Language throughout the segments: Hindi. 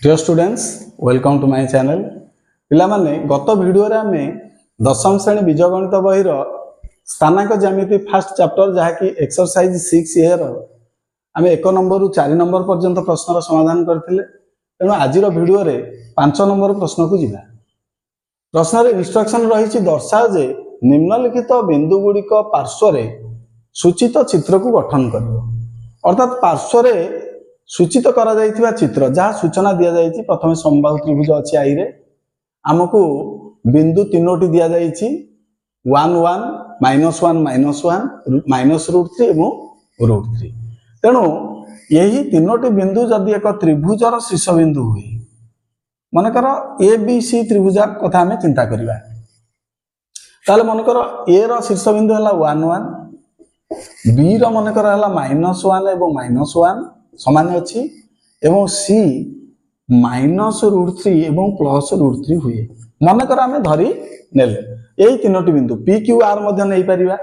Dear students welcome to my channel पिला माने गत वीडियो रे आमे दशम श्रेणी बीजगणित बहिर स्थानांक ज्यामिति फर्स्ट चैप्टर जहा कि एक्सरसाइज 6 ए रो आमे 1 नंबर रु 4 नंबर पर्यंत प्रश्न समाधान करथिले। तेणु आज वीडियो रे 5 नंबर प्रश्न को जिबा। प्रश्न रे इंस्ट्रक्शन रही दर्शाओ जे निम्नलिखित बिंदु गुड़िक पार्श्व रे सूचित चित्र को गठन करिवो। अर्थात पार्श्व रे सूचित करा जाइथिबा चित्र जहाँ सूचना दिया जाइछि। प्रथम समबाहु त्रिभुज अछि आई रे आमको बिंदु तीनोटी दिया जाइछि 1 1 -1 -1 -√3 एवं √3। तेणु यही तीनोटी बिंदु जदि एक त्रिभुजर शीर्ष बिंदु हुए मनकर ए बी सी त्रिभुज कथा आमे चिंता करिबा ताले मनकर ए रो शीर्ष बिंदु हला 1 1 बी रो मनकर हला -1 एवं -1 समान अच्छी एवं सी -√3 एवं +√3 हुए मनकर आमे धरी नेले यही तीनोटी बिंदु पी क्यू आर मध्य नहीं परिबा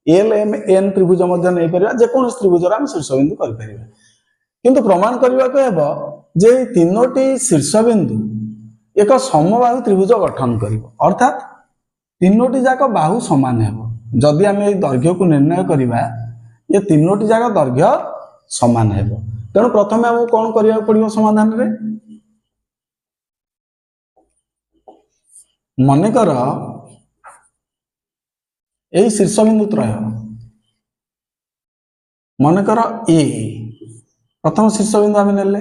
एल एम एन त्रिभुज मध्य नहीं परिबा जे कोन त्रिभुजर आमे शीर्ष बिंदु करि परिबा। किंतु प्रमाण करबा को हेबो जे तीनोटी शीर्ष बिंदु एक समबाहु त्रिभुज गठन करिवो। अर्थात तीनोटी जाक बाहु समान हेबो। जदि आमे दैर्घ्य को निर्णय करिबा ये तीनोटी जाक दैर्घ्य समान हेबो। तेणु प्रथम हमको कौन करिया पड़िबो समाधान रे मनकर एई शीर्ष बिंदु त्रय मनकर ए प्रथम शीर्ष बिंदु आमे नेले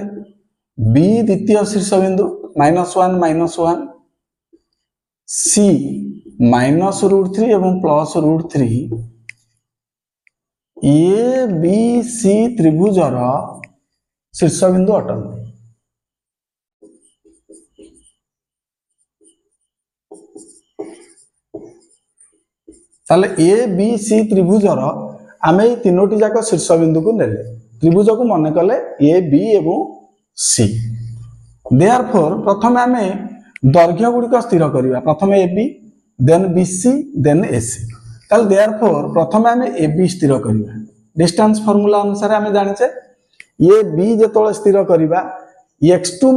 बी द्वितीय शीर्ष बिंदु -1 -1 सी -√3 एवं +√3 ए बी सी त्रिभुजर शीर्ष बिंदु अटंती। ताले ए बी सी त्रिभुजर आमे तीनोटी जाक शीर्ष बिंदु को नेले त्रिभुज को मन कले ए बी एवं सी। देयरफॉर प्रथम आमे दैर्घ्य गुड़िक स्थिर करिबा। प्रथम ए B then B C then A C. ताले देयरफॉर प्रथम आमे ए बी स्थिर करिबा। डिस्टेंस फार्मूला अनुसार आमे जानिछे ए बी जेतोले स्थिर करिबा x2 -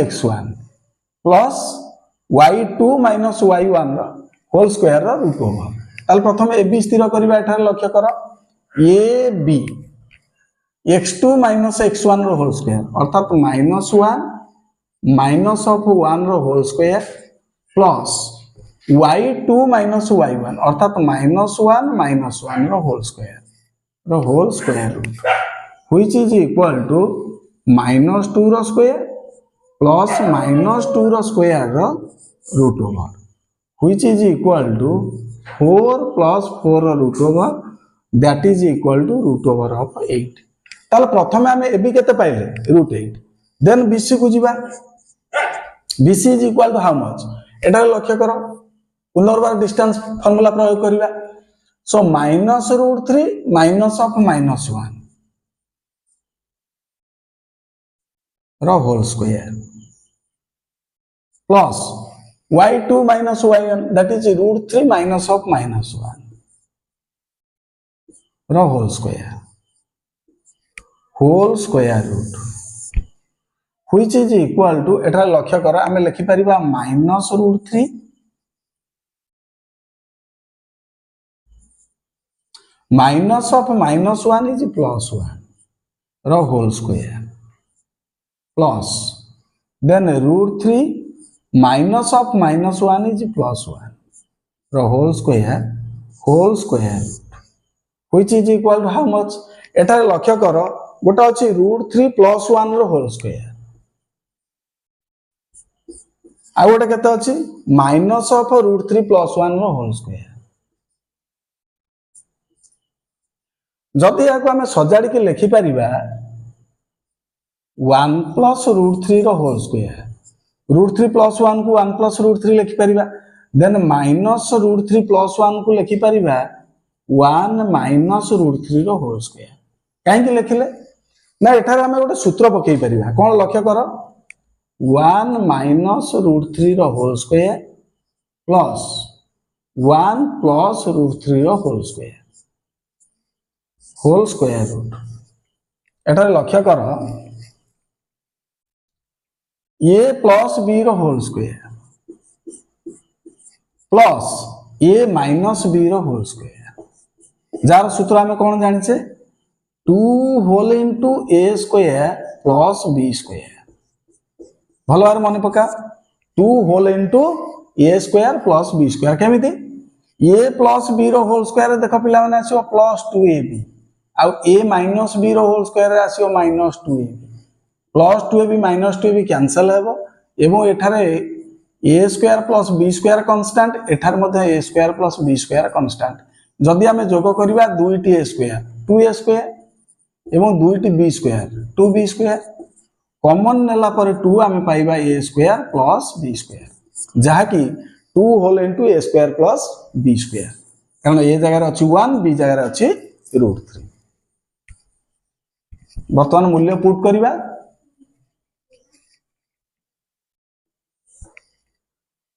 x1 plus y2 - y1 whole square रो रूट ओवर। ताले प्रथम ए बी स्थिर करिबा एठार लक्ष्य कर ए बी x2 - x1 रो होल स्क्वायर अर्थात -1 -1 रो whole square plus y2 - y1 अर्थात -1 -1 रो whole square root which is equal to -2 रो स्क्वायर प्लस -2 रो स्क्वायर रो root over which is equal to 4 + 4 रो root over that is equal to root over of 8। ताले प्रथम आमे ए बी केते पाइले √8 देन बी सी को जिबा B C is equal to how much एटा लक्ष्य करो पुनर्बार डिस्टेंस फार्मूला प्रयोग करिबा। सो -√3 -1 रो whole square plus y2 - y1 that is √3 -1 रो whole square root which is equal to एटा लक्ष्य करो आमे लिखि परिबा -√3 -1 is +1 रो whole square plus then √3 -1 is +1 रो whole square which is equal to how much एटा लक्ष्य करो गोटा अछि √3 + 1 रो होल स्क्वायर आ गोटे केते अछि -√3 + 1 रो होल स्क्वायर। जदि याको आमे सजाड़ी के लिखि परिबा 1 + √3 रो होल स्क्वायर √3 + 1 को 1 + √3 लिखि परिबा देन -√3 + 1 को लिखि परिबा 1 - √3 रो होल स्क्वायर। काहे कि लिखिले ना एठार आमे गोटे सूत्र पकई परिबा कोन लक्ष्य करो 1 - √3 रो होल स्क्वायर प्लस 1 + √3 रो होल स्क्वायर रूट एठारे लक्ष्य कर ए प्लस बी रो होल स्क्वायर प्लस ए माइनस बी रो होल स्क्वायर जार सूत्र आम कौन जाने 2 होल इंटू ए स्क्वायर प्लस बी स्क्वायर भल भाव मन पका 2 होल इंटू ए स्क्वायर प्लस बी स्क्वायर केमिति ए प्लस बी रो होल स्क्वायर देख पिला माने आसीओ प्लस 2ab आउ ए माइनस बी रो होल स्क्वायर आसीओ minus 2ab plus 2ab minus 2ab cancel हेबो एवं एठारे A square plus B square constant एठारे मध्ये A square plus B square constant जदि आमे जोग करिबा 2टी ए स्क्वायर 2a स्क्वायर एवं 2टी B square 2b square common नेला पर 2 आमे पाइबा A square plus B square जहा कि 2 whole into A square plus B square कारण ए जगह रे अछि 1 बी जगह रे अछि √3 वर्तमान मूल्य पुट करिबा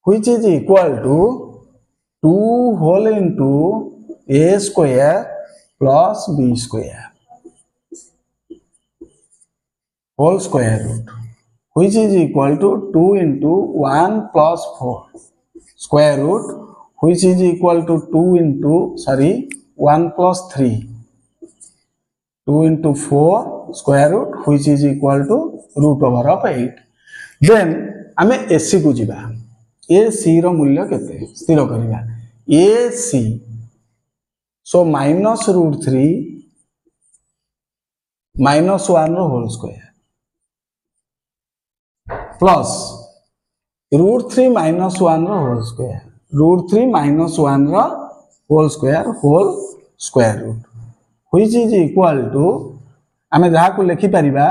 which is equal to 2 whole into a square plus b square whole square root which is equal to 2 into 1 plus 4 square root which is equal to 2 into 1 plus 3 2 into 4 square root which is equal to root over of 8 then आमे AC को जिबा AC रो मूल्य केते स्थिर करिबा AC सो माइनस √3 माइनस 1 रो होल स्क्वायर प्लस √3 माइनस 1 रो होल स्क्वायर √3 माइनस 1 रो whole square root which is equal to आमे जहा को लिखि परिबा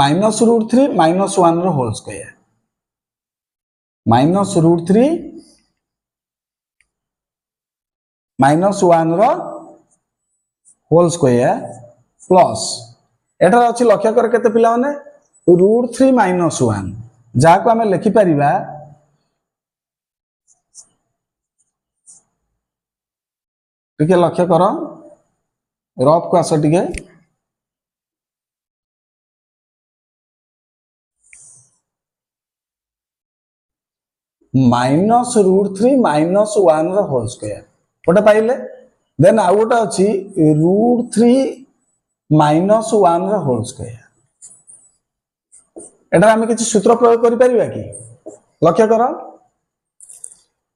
माइनस √3 माइनस 1 रो होल स्क्वायर माइनस √3 माइनस 1 रो होल स्क्वायर प्लस एटार अछि लक्ष्य कर केते पिला माने √3 माइनस 1 जहा को आमे लिखि परिबा टिके लक्ष्य कर रफ को आस टिके माइनस √3 माइनस 1 रो होल स्क्वायर गोटे पाइले देन आउ गोटे अछि √3 माइनस 1 रो होल स्क्वायर एटा हम किछि सूत्र प्रयोग करि परिबा कि लक्ष्य कर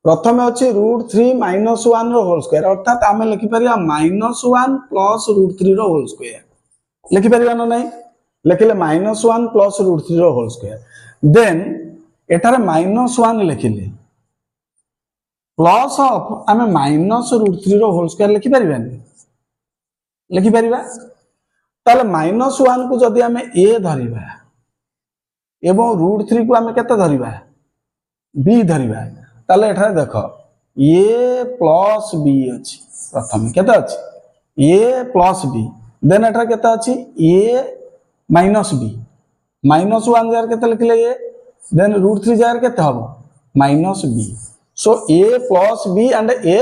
प्रथम अछि √3 माइनस 1 रो होल स्क्वायर अर्थात आमे लिखि परिया माइनस 1 प्लस √3 रो होल स्क्वायर लिखि परिबा न नै लिखिले माइनस 1 प्लस √3 रो होल स्क्वायर देन एटारे माइनस 1 लिखिले प्लस ऑफ आमे माइनस √3 रो होल स्क्वायर लिखि परिबानी लिखि परिबा ताले माइनस 1 को जदि आमे a धरिबा एवं √3 को आमे केते धरिबा b धरिबा ताले एठारे देखो a प्लस b अछि प्रथम केते अछि a प्लस b देन एठारे केते अछि a माइनस b माइनस 1 जार केते लिखले a देन √3 जार केते हबो minus b so a plus b and a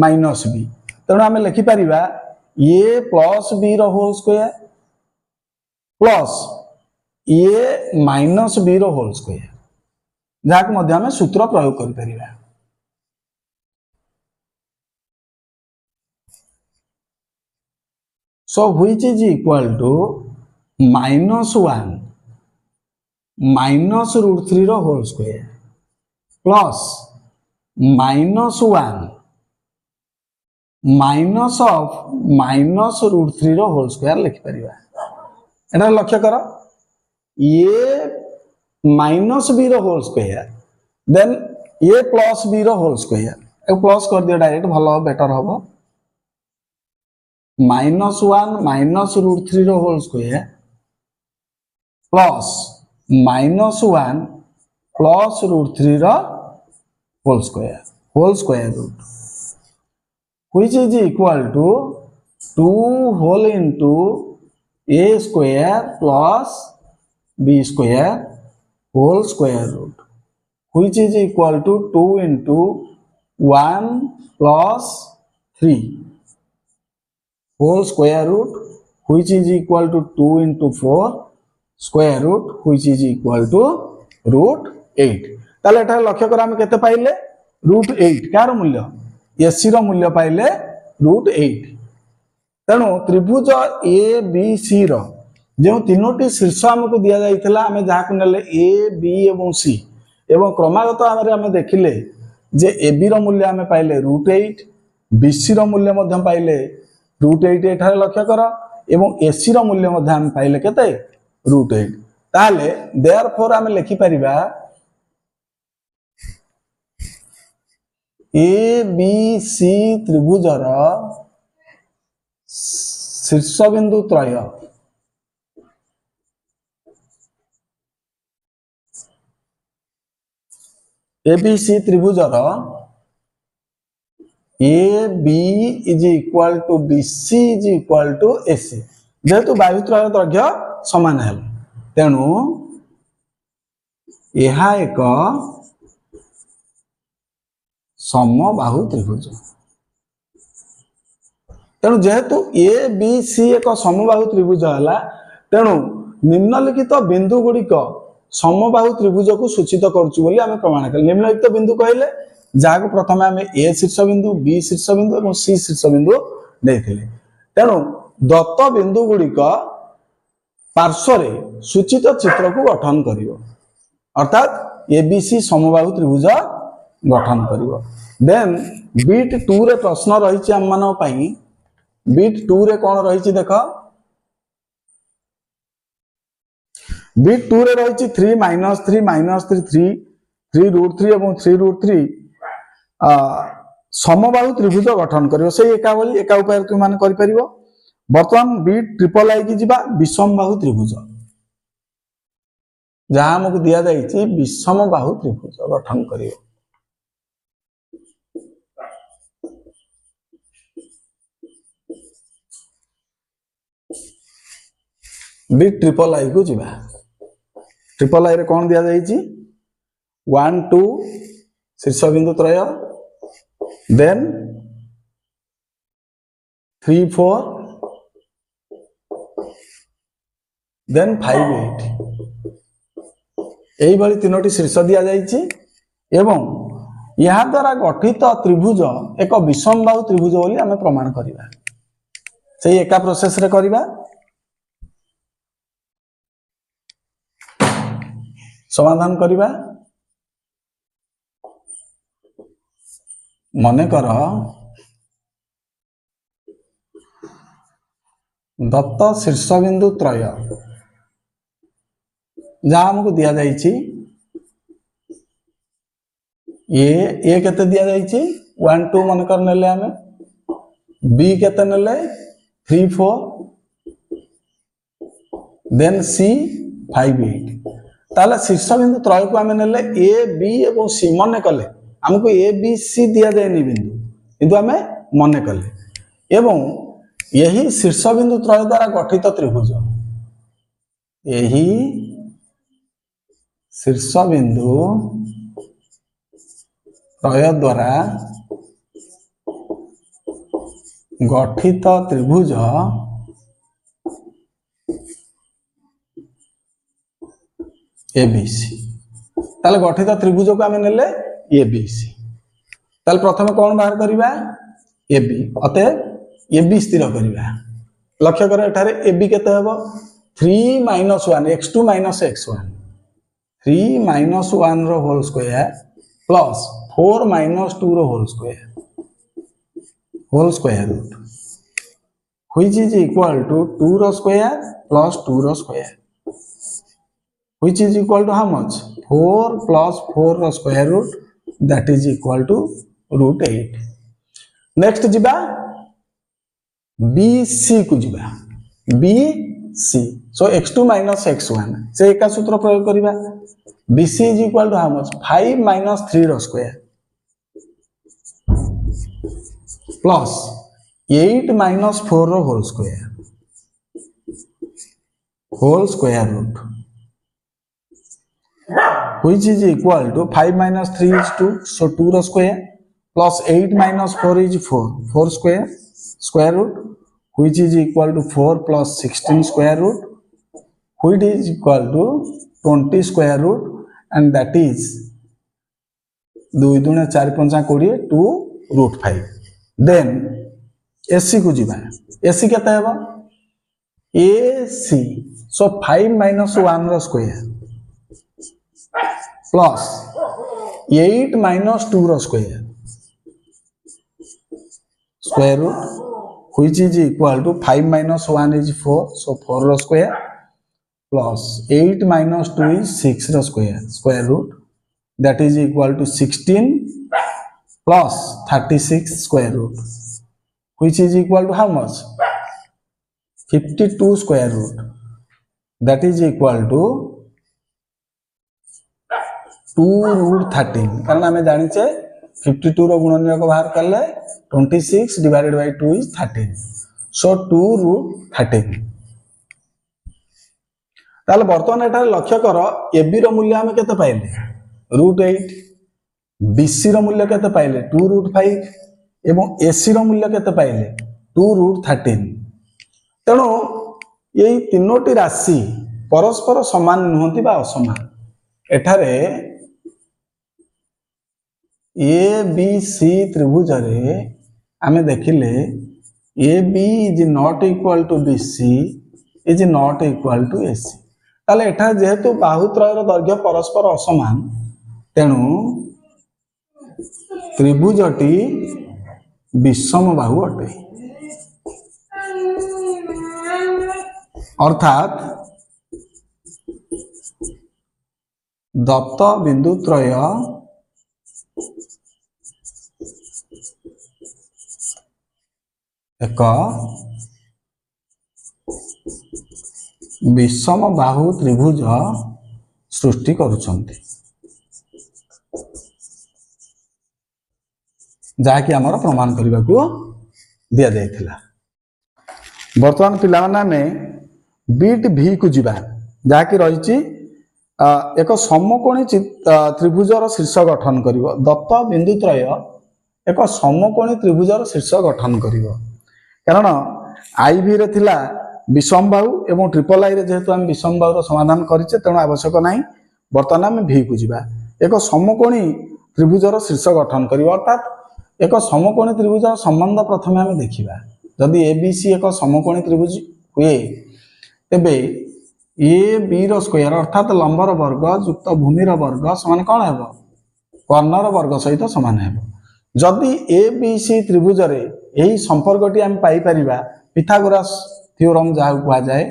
minus b तेणु आमे लिखि परिबा a प्लस b रो whole square plus a minus b रो होल स्क्वायर जाक मध्ये आमे सूत्र प्रयोग करि परिबा so which is equal to minus 1 minus √3 रो whole square plus minus 1 minus of minus √3 रो होल स्क्वायर लिखि परिबा एटा लक्ष्य कर ये माइनस b रो whole square then a plus b रो होल स्क्वायर ए प्लस कर दियो डायरेक्ट भलो बेटर होबो माइनस 1 माइनस √3 रो whole square plus minus 1 plus √3 रो whole square root which is equal to 2 whole into a square plus b square whole square root which is equal to 2 into 1 plus 3 whole square root which is equal to 2 into 4 square root which is equal to root 8 ताले एटा लक्ष्य कर हम केते पाइले root 8 कार मूल्य AC रो मूल्य पाइले root 8 तेणु त्रिभुज ए बी सी रो जो तीनोटी शीर्ष हमको दिया जाइथिला हमें जहा को नेले ए बी एवं सी एवं क्रमागत आमे हमें देखिले जे ए बी रो मूल्य हमें पाइले root 8 बी सी रो मूल्य मध्यम पाइले root 8 एठारे लक्ष्य कर एवं ए सी रो मूल्य मध्यम हम पाइले केते root 8 ताले देयरफॉर हमें लिखि परिबा ए बी सी त्रिभुजर शीर्ष बिंदु त्रय एबीसी त्रिभुजर A B is equal to BC is equal to AC जेहेतु बाहुत्रय दैर्घ्य समान है तेणु यह एक समबाहु त्रिभुज तेणु जेहेतु ए बी सी एक समबाहु त्रिभुज है तेणु निम्नलिखित बिंदु गुड़िक समबाहु त्रिभुज को सूचित करुचु बोली आमे प्रमाण कर निम्नलिखित बिंदु कहले जाको प्रथमे आमे ए शीर्ष बिंदु बी शीर्ष बिंदु और सी शीर्ष बिंदु देथिले तेणु दत्त बिंदु गुड़िक पार्श्व रे सूचित चित्र को गठन करिवो अर्थात एबीसी समबाहु त्रिभुज गठन करिवो देन बीट 2 रे प्रश्न रहिछि हम मानव पई बीट 2 रे कोन रहिछि देखो बीट 2 रे रहिछि 3 minus 3 minus 3 3 root 3 एवं 3 root 3 समबाहु त्रिभुज गठन करिवो से एका बोली एका उपाय तुम माने करि परिवो वर्तमान बीट ट्रिपल आई की जिबा विषमबाहु त्रिभुज जहां हमको दिया जाइछि विषमबाहु त्रिभुज गठन करिवो बीट ट्रिपल आई को जिबा ट्रिपल आई रे कौन दिया जाइछि 1 2 शीर्ष बिंदु त्रय देन 3 4 देन 5 8 एई भली तीनोटी शीर्ष दिया जाइछि एवं यहा द्वारा गठित त्रिभुज एक विषमबाहु त्रिभुज बोली हमें प्रमाण करिबा सेही एका प्रोसेस रे करिबा समाधान करिबा मने कर दत्त शीर्ष बिंदु त्रय जहां हमको दिया जाइछि ए केते दिया जाइछि 1 2 मन कर नेले हमें बी केते नेले 3 4 देन सी 5 8 ताला शीर्ष बिंदु त्रय को आमे नेले ए बी एवं सी मने कले हमको ए बी सी दिया जाएनी बिंदु किंतु आमे मने कले एवं यही शीर्ष बिंदु त्रय द्वारा गठित त्रिभुज यही शीर्ष बिंदु त्रय द्वारा गठित त्रिभुज एबीसी ताले गठित त्रिभुज को आमे नेले एबीसी ताले प्रथम कोन बाहर करिबा एबी अते एबी स्थिर करिबा लक्ष्य कर एठारे एबी केते हेबो 3 minus 1 x2 minus x1 3 minus 1 रो होल स्क्वायर प्लस 4 minus 2 रो whole square root which is equal to 2 रो स्क्वायर प्लस 2 रो square which is equal to how much 4 plus 4 रो square root that is equal to root 8 next जिबा BC को जिबा BC so x2 minus x1 से एका सूत्र प्रयोग करिबा BC is equal to how much 5 minus 3 रो स्क्वायर प्लस 8 minus 4 रो whole square root which is equal to 5 minus 3 is 2 so 2 रो square plus 8 minus 4 is 4 4 square root which is equal to 4 plus 16 square root, which is equal to 20 square root, and that is 2 दूने 4 पंचा 20 2 root 5. Then AC को जीवा AC केते हेबो AC, so 5 minus 1 रो स्क्वायर plus 8 minus 2 रो square root, which is equal to 5 minus 1 is 4, so 4 रो square plus 8 minus 2 is 6 रो square root, that is equal to 16 plus 36 square root, which is equal to how much? 52 square root, that is equal to 2 root 13. कारण हमें जानी चे 52 रो गुणनीयक बाहर कर ले 26 divided by 2 is 13, so 2 root 13. ताले बर्तमान एटा लक्ष्य कर AB रो मूल्य हमें केते पाइले root 8, BC रो मूल्य केते पाइले 2 root 5 एवं AC रो मूल्य केते पाइले 2 root 13. तेणु यही तीनोटी राशि परस्पर समान नुहंती बा असमान. एठारे ABC त्रिभुज रे आमे देखिले AB is not equal to BC is not equal to AC. ताले एठा जेहेतु बाहुत्रयर दैर्घ्य परस्पर असमान तेणु त्रिभुजटी विषम बाहु अटे. अर्थात दत्त बिंदुत्रय एक विषम बाहु त्रिभुज सृष्टि करुछंती जाकि आमर प्रमाण करने को दिया जाइथिला. वर्तमान पिला माने बीट भी को जीवा जाकि रहिछि एक समकोणी त्रिभुजर शीर्ष गठन करिवो. दत्त बिंदुत्रय एक समकोणी त्रिभुजर शीर्ष गठन करिवो. कारण आईवी रे थिला विषम बाहु एवं ट्रिपल आई रे जेहेतु हम विषम बाहुर समाधान करिचे तेणु आवश्यक नाही. वर्तमान आम भी को जीवा एक समकोणी त्रिभुजर शीर्ष गठन करिवो. अर्थात एक समकोणी त्रिभुजर संबंध प्रथमे आम देखिबा. जदि एबीसी एक समकोणी त्रिभुज हुए तेबे ए बी रो स्क्वायर अर्थात लंबर वर्ग युक्त भूमिर वर्ग समान कौन हेबो कर्णर वर्ग सहित समान हेबो. जदि एबीसी त्रिभुज रे एही संपर्कटी हम पाई परिबा पिथागोरस थ्योरम जाहा कुआ जाए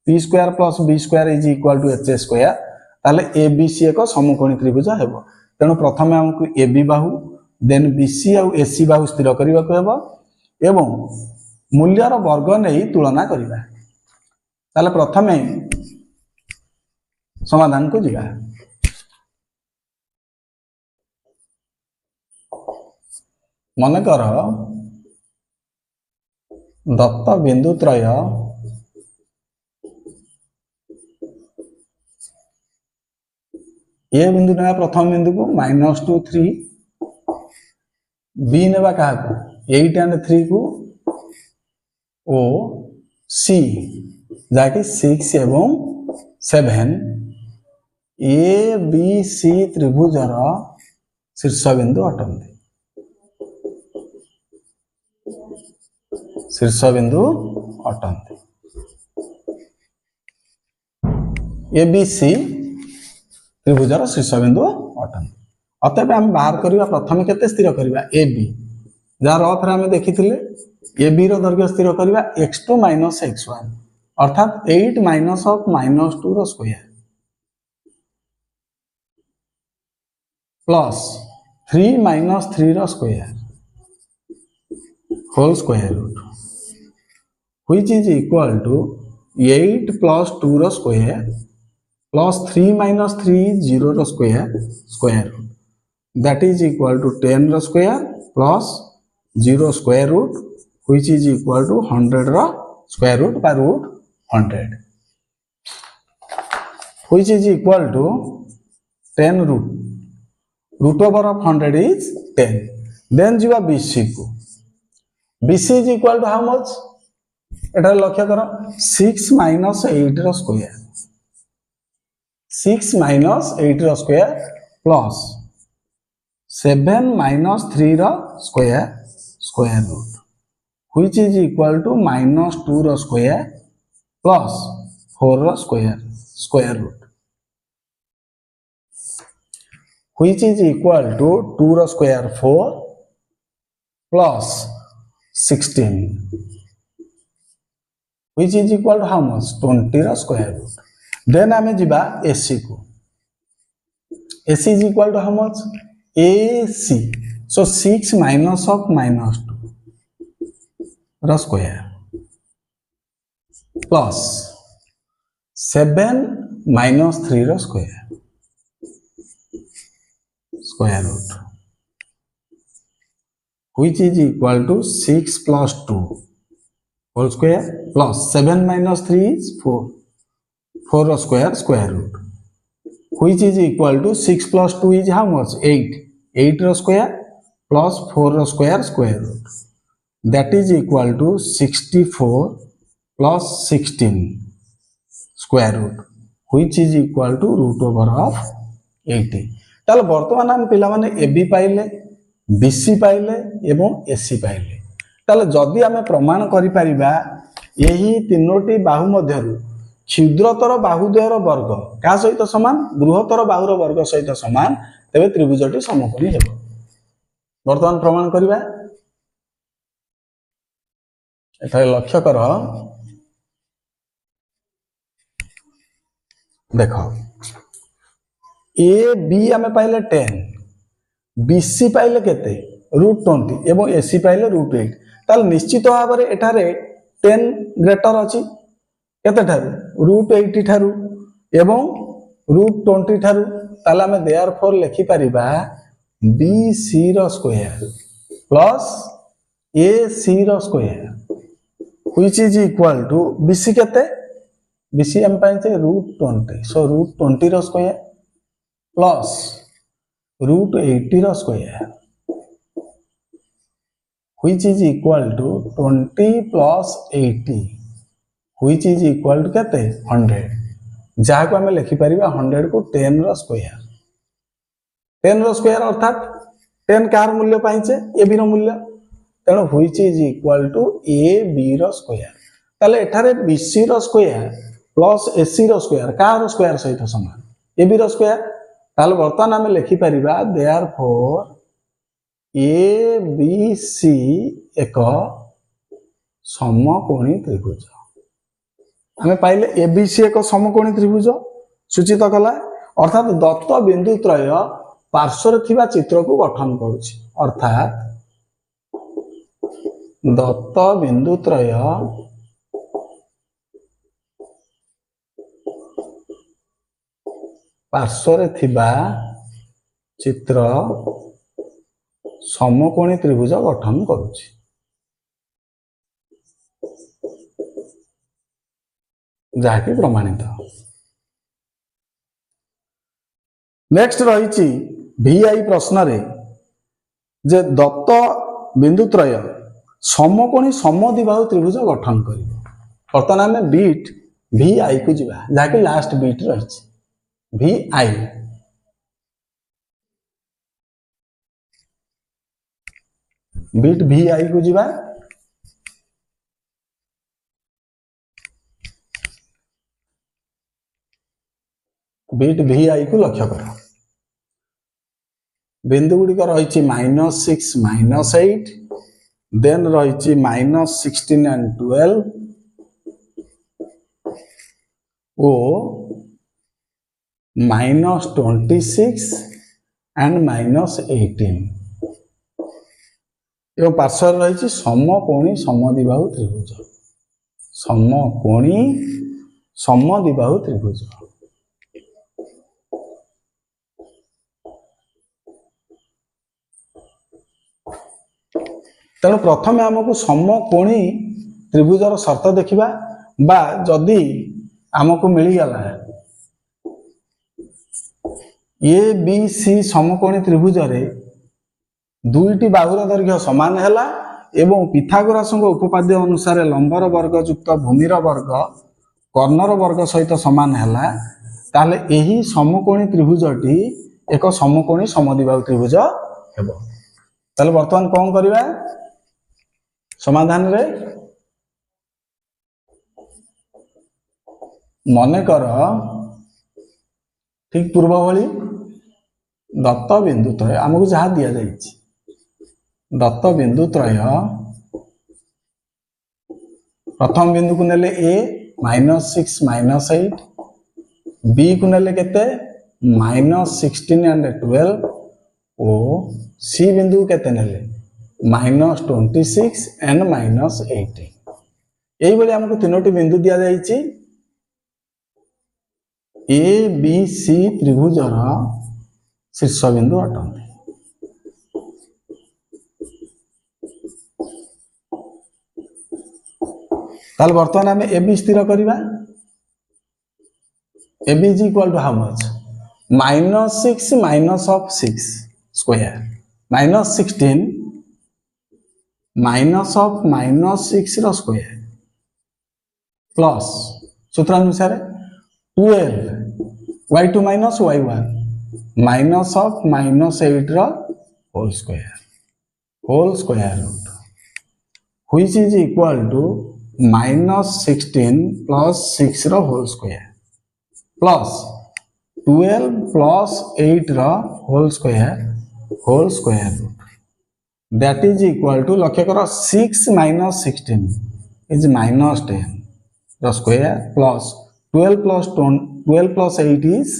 p square plus b square is equal to h square ताले एबीसी एक समकोणी त्रिभुज हेबो. तेणु प्रथमे हमकु एबी बाहु देन बीसी आ एसी बाहु स्थिर करबा को हेबो एवं मूल्यर वर्ग नहीं तुलना करिबा. ताले प्रथमे समाधान को जीवा. मन कर दत्त बिंदुत्रय ए बिंदु ने प्रथम बिंदु को -2 3 बी नेबा का 8 and 3 को ओ सी जाकि 6 एवं 7 ए बी सी त्रिभुजर शीर्ष बिंदु अटंती. शीर्ष बिंदु अटंती ए बी सी त्रिभुजर शीर्ष बिंदु अटंती. अतएव आम बाहर करवा प्रथम केते स्थिर करवा ए बी जार रफ आम देखी ए बी रो दैर्घ्य स्थिर करवा x2 - x1 अर्थात 8 माइनस ऑफ -2 रो स्क्वायर प्लस 3 - 3 रो square whole square root which is equal to 8 plus 2 रो स्क्वायर plus 3 - 3 0 रो square root that is equal to 10 रो square plus 0 square root which is equal to 100 रो square root by root 100 which is equal to 10 root over of 100 is 10. Then जीवा BC को BC is equal to how much एटारे लक्ष्य कर 6 माइनस 8 रो स्क्वायर 6 माइनस 8 रो स्क्वायर प्लस 7 माइनस 3 रो square square root which is equal to minus 2 रो स्क्वायर प्लस 4 रो square square root which is equal to 2 रो square 4 plus 16 which is equal to how much 20 रो स्क्वायर रूट then आमे जिबा AC को AC is equal to how much AC so 6 minus of minus 2 रो स्क्वायर plus 7 minus 3 रो square square root which is equal to 6 plus 2 whole square plus 7 minus 3 is 4 square square root which is equal to 6 plus 2 is how much 8 square plus 4 square square root that is equal to 64 plus 16 square root which is equal to root over of 80 ताले वर्तमान हम पिला माने एबी पाइले बीसी पाइले एवं एसी पाइले ताले जदि आमे प्रमाण करि परिबा एही तीनोटी बाहु मध्यरु क्षुद्रतर बाहुद्वयर वर्ग का सहित समान बृहत्तर बाहुर वर्ग सहित समान तेबे त्रिभुजटी समकोणी हेबो वर्तमान प्रमाण करिबा एठारे लक्ष्य कर देखो ए बी आमे पाइले 10 बीसी पाइले केते √20 एवं एसी पाइले √8 ताल निश्चित भाव में एठारे 10 ग्रेटर अछि केते ठारू √80 ठारू एवं √20 ठारू ताल आमे देयरफॉर लिखि परिबा बीसी रो स्क्वायर प्लस एसी रो square which is equal to BC केते बीसी हम पाइछे √20 सो √20 रो स्क्वायर प्लस √80 रो square which is equal to 20 plus 80 which is equal to केते 100 जहाँ को हमें लिखि परिबा 100 को 10 रो स्क्वायर 10 रो स्क्वायर अर्थात 10 कार मूल्य पाइछे ए बी रो मूल्य तेणु which is equal to a b रो स्क्वायर ताले एठारे bc रो स्क्वायर प्लस ac रो स्क्वायर का रो स्क्वायर सहित समान ए बी रो स्क्वायर ताले वर्तमान हमें लिखि परिबा देयरफॉर ए बी सी एक समकोणी त्रिभुज हमें पाइले ए बी सी एक समकोणी त्रिभुज सूचित कला अर्थात दत्त बिंदु त्रय पार्श्वर थिबा चित्र को गठन करूछि अर्थात दत्त बिंदु त्रय पार्श्वर थिबा चित्र समकोणी त्रिभुज गठन करूछि जाके प्रमाणित नेक्स्ट रही VI प्रश्न रे जे दत्त बिंदु त्रय समकोणी समद्विबाहु त्रिभुज गठन करिवो वर्तमान में बीट VI को जिबा जाके लास्ट बीट रही VI बीट VI को जिबा बीट VI को लक्ष्य कर बिंदु गुड़ी रही -6 -8 देन रही -16 and 12 ओ -26 and -18 एवं पार्श्वर रही समकोणी समद्विबाहु त्रिभुज समकोणी समद्विबाहु त्रिभुज तेणु प्रथम आमको समकोणी त्रिभुजर शर्त देखिबा बा जदि आमको मिलगला ए बी सी समकोणी त्रिभुज रे दुईटी बाहुर दैर्घ्य समान हैला एवं पिथागोरासଙ୍କ उपपाद्य अनुसार लंबर वर्ग युक्त भूमिर वर्ग कर्णर वर्ग सहित समान है ताले एही समकोणी त्रिभुजटी एक समकोणी समद्विबाहु त्रिभुज हेबो। ताले वर्तमान कौन करिबा समाधान रे मने कर ठीक पूर्व भली दत्त बिंदु त्रय आमको जहाँ दिया जाइछि दत्त बिंदु त्रय प्रथम बिंदु को नेले a -6 -8 b को नेले केते -16 एंड 12 ओ c बिंदु केते नेले -26 एंड -18 एई बले हमको तीनोटी बिंदु दिया जाइछि ए बी सी त्रिभुजर शीर्ष बिंदु अटंती। ताल वर्तमान आम ए बी स्थिर करिबा A B is equal to how much -6 minus of 6 square -16 minus of -6 रो स्क्वायर प्लस सूत्र अनुसार 12 y2 minus y1 minus of -8 रो whole square root which is equal to -16 plus 6 रो होल स्क्वायर प्लस 12 प्लस 8 रो whole square root that is equal to लक्ष्य करो 6 माइनस 16 इज -10 रो square plus 12 plus 8 is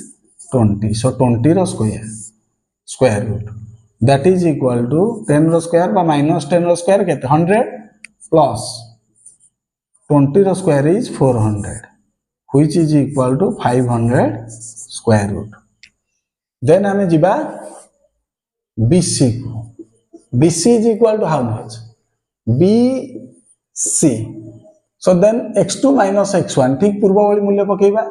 20 so 20 रो square root that is equal to 10 रो स्क्वायर बा -10 रो स्क्वायर केते 100 प्लस 20 रो square is 400 which is equal to 500 square root. Then हमें जिबा BC को BC is equal to how much BC so then x2 minus x1 ठीक पूर्व वाली मूल्य पकेबा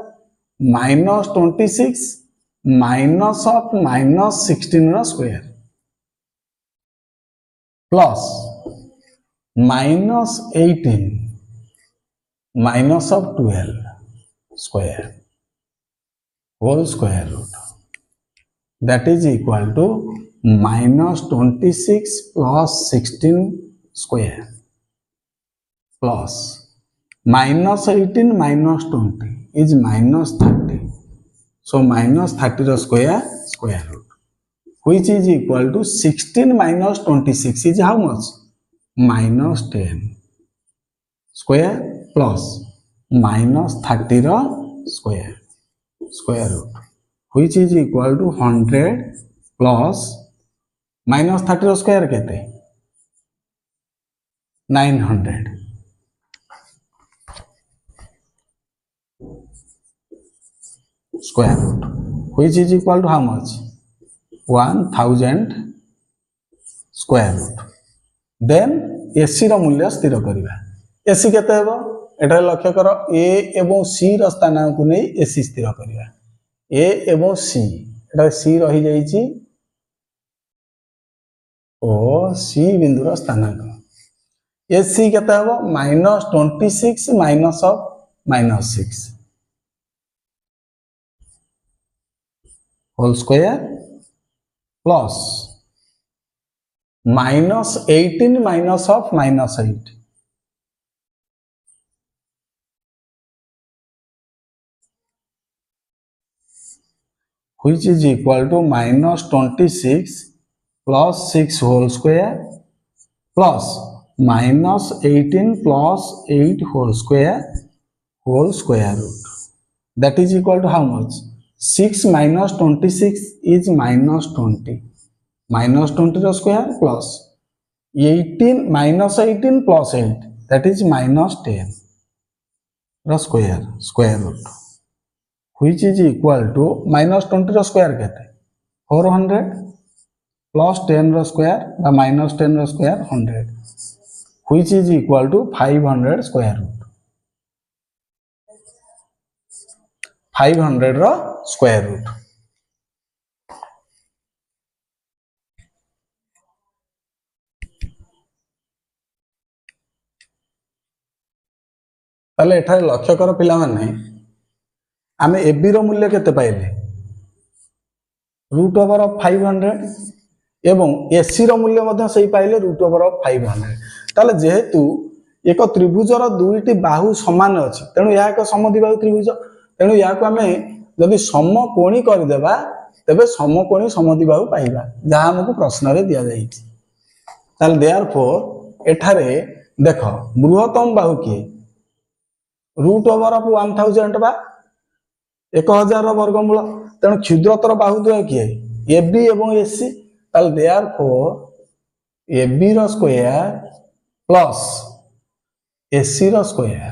-26 माइनस ऑफ -16 रो square plus -18 minus of 12 square whole square root that is equal to -26 plus 16 square plus -18 minus 20 is -30 so -30 रो square root which is equal to 16 minus 26 is how much -10 square plus -30 रो square root which is equal to 100 plus -30 रो स्क्वायर केते 900 square root which is equal to how much 1000 square root then AC रो मूल्य स्थिर करिबा AC केते हेबो एटा लक्ष्य करो A एवं C रो स्थान को नै AC स्थिर करिबा A एवं C एटा C रही जाईची ओ C बिंदु रो स्थानांक AC केते हेबो -26 minus of -6 whole square plus -18 minus of -8 which is equal to -26 plus 6 whole square plus -18 plus 8 whole square root that is equal to how much 6 minus 26 is -20 -20 रो square plus 18 -18 plus 8 that is -10 रो square root which is equal to -20 रो स्क्वायर केते 400 plus 10 रो स्क्वायर बा -10 रो square 100 which is equal to 500 square root 500 रो स्क्वायर रूट ताले एठारे लक्ष्य कर पिला माने आमे एबी रो मूल्य केते पाइले रूट ओवर ऑफ 500 एवं एसी रो मूल्य मध्य सही पाइले रूट ओवर ऑफ 500 ताले जेहेतु एक त्रिभुजर दुईटी बाहु समान अछि तेनु या एक समद्विबाहु त्रिभुज तेनु या को आमे जदि समकोणी कर देबा तबे समकोणी समद्विबाहु पाइबा जहा हमको प्रश्न रे दिया जाई ताले देयरफॉर एठारे देखो बृहत्तम बाहु की रूट ओवर ऑफ 1000 बा 1000 वर्गमूल तेणु क्षुद्रतर बाहु द्वय किए एबी एवं एसी ताल देयरफॉर एबी रो स्क्वायर प्लस एसी रो square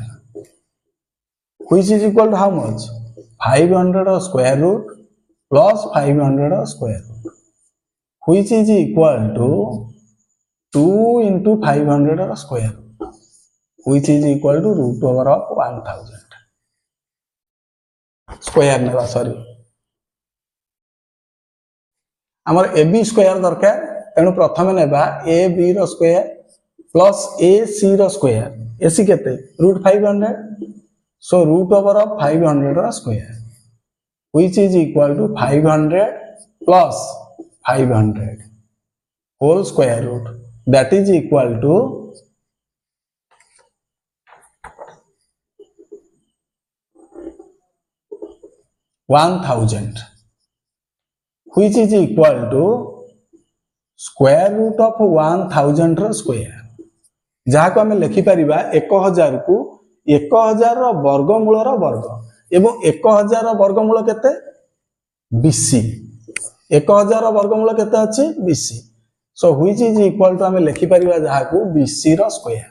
which is equal to how much 500 square root plus 500 square root which is equal to 2 into 500 square which is equal to root over of 1000 square नेबा सॉरी हमर ab स्क्वायर दरकार तेणु प्रथम नेबा ab रो स्क्वायर प्लस ac रो स्क्वायर ac केते root 500 so root over of 500 रो square which is equal to 500 plus 500 whole square root that is equal to 1000 which is equal to square root of 1000 रो स्क्वायर जहा को हमें लिखि परिबा 1000 को 1000 रो वर्गमूल रो वर्ग एवं 1000 रो वर्गमूल केते 20 1000 रो वर्गमूल केते अछि 20 सो which is equal to हमें लिखि परिबा जहा को 20 रो square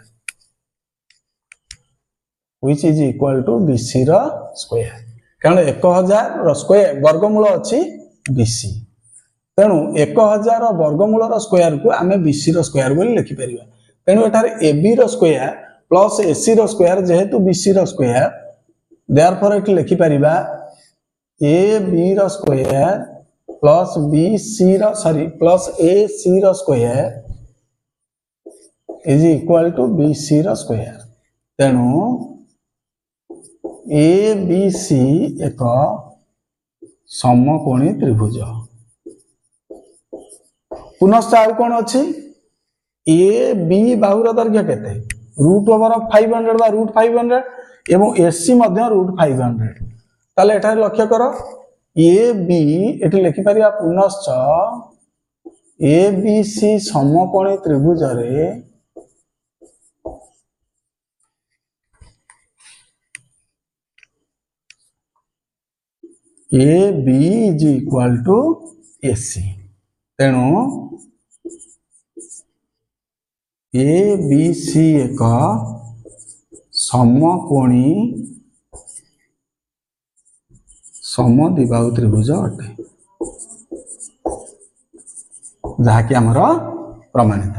which is equal to 20 रो स्क्वायर कारण 1000 रो स्क्वायर वर्गमूल अछि 20 तेणु 1000 रो वर्गमूल रो स्क्वायर को आमे 20 रो स्क्वायर बोली लिखि परिबा तेणु एटारे ab रो स्क्वायर प्लस ac रो स्क्वायर जेहेतु 20 रो स्क्वायर देयरफॉर एठी लिखि परिबा ab रो स्क्वायर प्लस bc रो सॉरी प्लस ac रो square is equal to bc रो स्क्वायर तेणु ABC एक समकोणी त्रिभुज पुनश्च आउ कौन अच्छी AB बाहुर दैर्घ्य केते रूट ओवर ऑफ 500 बा रूट 500 एवं AC मध्य रूट 500 ताले एठार लक्ष्य करो AB एठी लिखि परिया पुनश्च ABC समकोणी त्रिभुज रे AB is equal to AC तेणु ABC एक समकोणी समद्विबाहु त्रिभुज अटे जहा कि हमर प्रमाणित